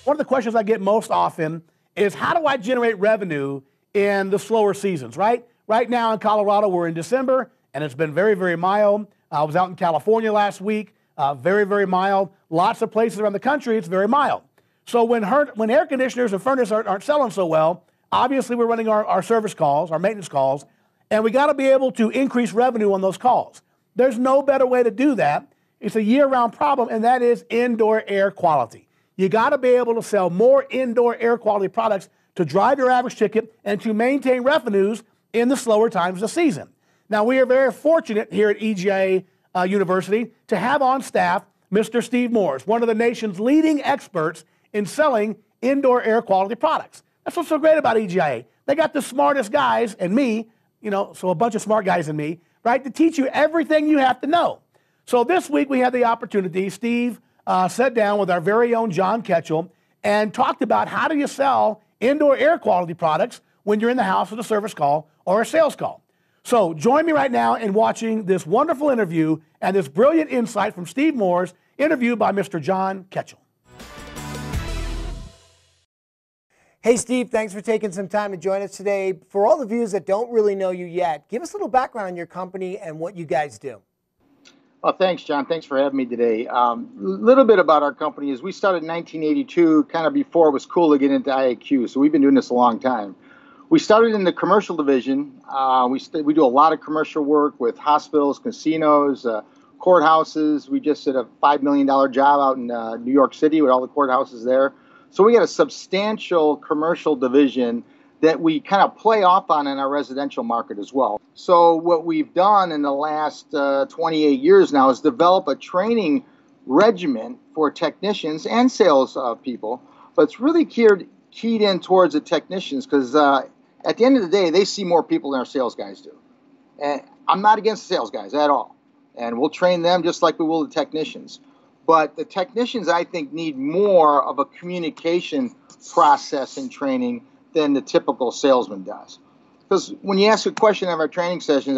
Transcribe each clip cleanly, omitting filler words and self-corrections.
One of the questions I get most often is how do I generate revenue in the slower seasons, right? Right now in Colorado, we're in December, and it's been very, very mild. I was out in California last week, very, very mild. Lots of places around the country, it's very mild. So when air conditioners and furnaces aren't selling so well, obviously we're running our service calls, our maintenance calls, and we got to be able to increase revenue on those calls. There's no better way to do that. It's a year-round problem, and that is indoor air quality. You got to be able to sell more indoor air quality products to drive your average ticket and to maintain revenues in the slower times of the season. Now, we are very fortunate here at EGIA University to have on staff Mr. Steve Morris, one of the nation's leading experts in selling indoor air quality products. That's what's so great about EGIA. They got the smartest guys and me, so a bunch of smart guys and me, right, to teach you everything you have to know. So this week we had the opportunity, Steve sat down with our very own John Ketchell and talked about how do you sell indoor air quality products when you're in the house with a service call or a sales call. So join me right now in watching this wonderful interview and this brilliant insight from Steve Morris, interviewed by Mr. John Ketchell. Hey Steve, thanks for taking some time to join us today. For all the viewers that don't really know you yet, give us a little background on your company and what you guys do. Well, thanks, John. Thanks for having me today. A little bit about our company is we started in 1982, kind of before it was cool to get into IAQ. So we've been doing this a long time. We started in the commercial division. We do a lot of commercial work with hospitals, casinos, courthouses. We just did a $5 million job out in New York City with all the courthouses there. So we got a substantial commercial division that we kind of play off on in our residential market as well. So what we've done in the last 28 years now is develop a training regimen for technicians and sales people, but it's really keyed in towards the technicians because at the end of the day, they see more people than our sales guys do. And I'm not against the sales guys at all. And we'll train them just like we will the technicians. But the technicians, I think, need more of a communication process and training than the typical salesman does. Because when you ask a question of our training sessions,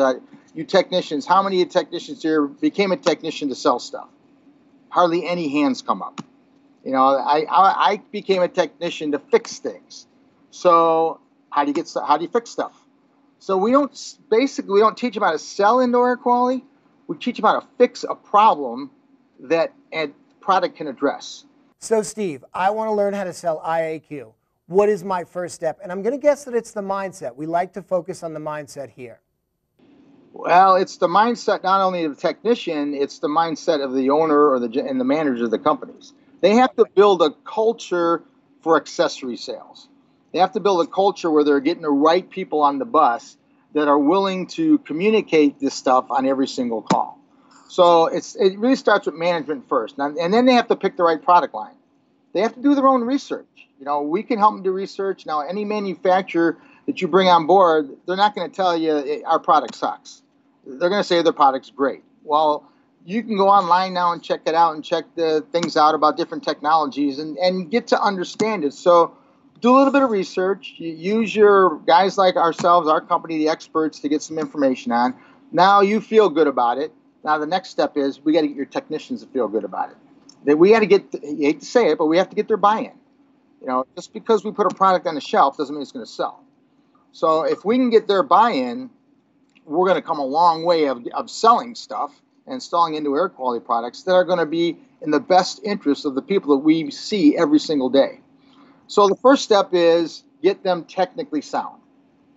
you technicians, how many of you technicians here became a technician to sell stuff? Hardly any hands come up. I became a technician to fix things. So how do you fix stuff? So we don't teach them how to sell indoor air quality. We teach them how to fix a problem that a product can address. So Steve, I want to learn how to sell IAQ. What is my first step? And I'm going to guess that it's the mindset. We like to focus on the mindset here. Well, it's the mindset not only of the technician, it's the mindset of the owner and the manager of the companies. They have to build a culture for accessory sales. They have to build a culture where they're getting the right people on the bus that are willing to communicate this stuff on every single call. So it really starts with management first, and then they have to pick the right product line. They have to do their own research. We can help them do research. Now, any manufacturer that you bring on board, they're not going to tell you our product sucks. They're going to say their product's great. Well, you can go online now and check it out and check the things out about different technologies and get to understand it. So do a little bit of research. Use your guys like ourselves, our company, the experts, to get some information on. Now you feel good about it. Now the next step is we got to get your technicians to feel good about it. That we got to get, you hate to say it, but we have to get their buy-in. Just because we put a product on the shelf doesn't mean it's going to sell. So if we can get their buy-in, we're going to come a long way of selling stuff and installing indoor air quality products that are going to be in the best interest of the people that we see every single day. So the first step is get them technically sound.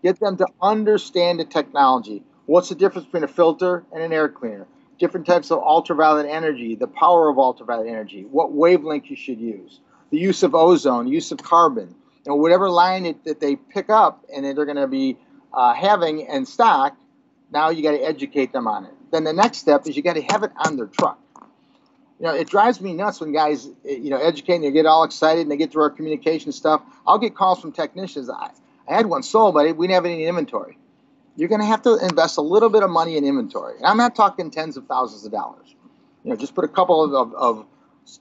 Get them to understand the technology. What's the difference between a filter and an air cleaner? Different types of ultraviolet energy, the power of ultraviolet energy, what wavelength you should use, the use of ozone, the use of carbon, whatever line that they pick up and they're going to be having in stock. Now you got to educate them on it. Then the next step is you got to have it on their truck. It drives me nuts when guys, educate and they get all excited and they get through our communication stuff. I'll get calls from technicians. I had one sold, but we didn't have any inventory. You're going to have to invest a little bit of money in inventory. And I'm not talking tens of thousands of dollars. Just put a couple of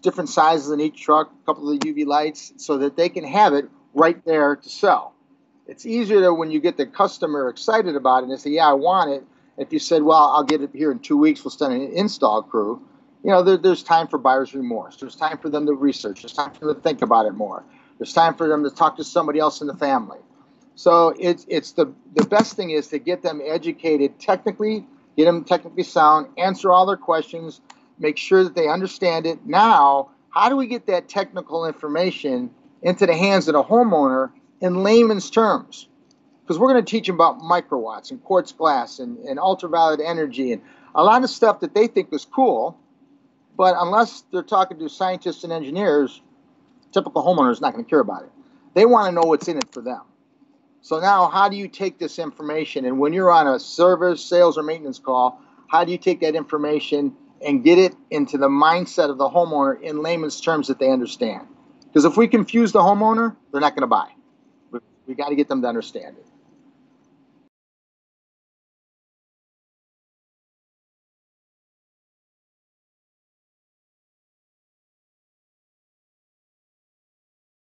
different sizes in each truck, a couple of the UV lights, so that they can have it right there to sell. It's easier when you get the customer excited about it and they say, yeah, I want it. If you said, well, I'll get it here in 2 weeks, we'll send an install crew, there's time for buyer's remorse. There's time for them to research. There's time for them to think about it more. There's time for them to talk to somebody else in the family. So it's the best thing is to get them educated technically, get them technically sound, answer all their questions, make sure that they understand it. Now, how do we get that technical information into the hands of the homeowner in layman's terms? Because we're going to teach them about microwatts and quartz glass and ultraviolet energy and a lot of stuff that they think is cool. But unless they're talking to scientists and engineers, typical homeowner is not going to care about it. They want to know what's in it for them. So now how do you take this information, and when you're on a service, sales, or maintenance call, how do you take that information and get it into the mindset of the homeowner in layman's terms that they understand? Because if we confuse the homeowner, they're not going to buy. We got to get them to understand it.